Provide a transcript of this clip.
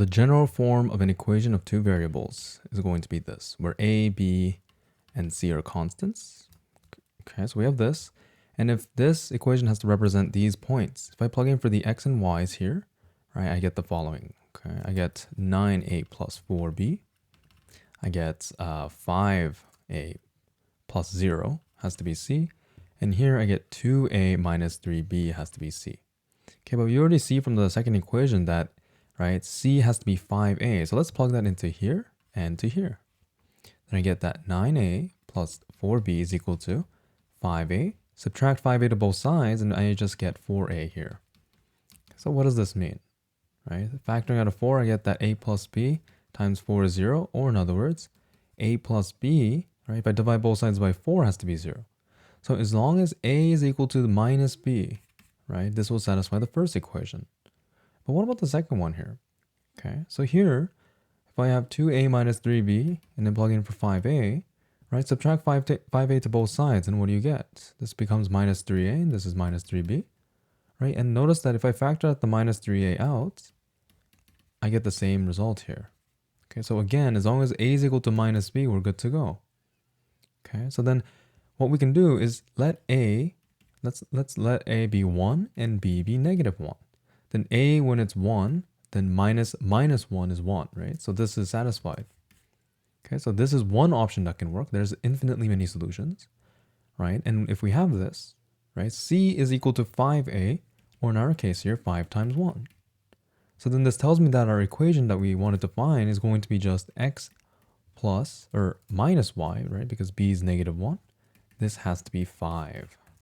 the general form of an equation of two variables is going to be this, where a, b, and c are constants. Okay, so we have this. And if this equation has to represent these points, if I plug in for the x and y's here, right, I get the following. Okay, I get 9a plus 4b. I get 5a plus 0 has to be c. And here I get 2a minus 3b has to be c. Okay, but we already see from the second equation that, right, c has to be 5a. So let's plug that into here and to here. Then I get that 9a plus 4b is equal to 5a. Subtract 5a to both sides, and I just get 4a here. So what does this mean? Right? Factoring out of 4, I get that a plus b times 4 is 0. Or in other words, a plus b, right, if I divide both sides by 4, has to be 0. So as long as a is equal to the minus b, right, this will satisfy the first equation. But what about the second one here? Okay, so here, if I have 2a minus 3b and then plug in for 5a, right, subtract 5a to both sides, and what do you get? This becomes minus 3a, and this is minus 3b, right? And notice that if I factor out the minus 3a out, I get the same result here. Okay, so again, as long as a is equal to minus b, we're good to go. Okay, so then what we can do is let's let a be 1 and b be negative 1. Then a, when it's 1, then minus 1 is 1, right? So this is satisfied. Okay, so this is one option that can work. There's infinitely many solutions, right? And if we have this, right, c is equal to 5a, or in our case here, 5 times 1. So then this tells me that our equation that we wanted to find is going to be just x plus or minus y, right? Because b is negative 1. This has to be 5.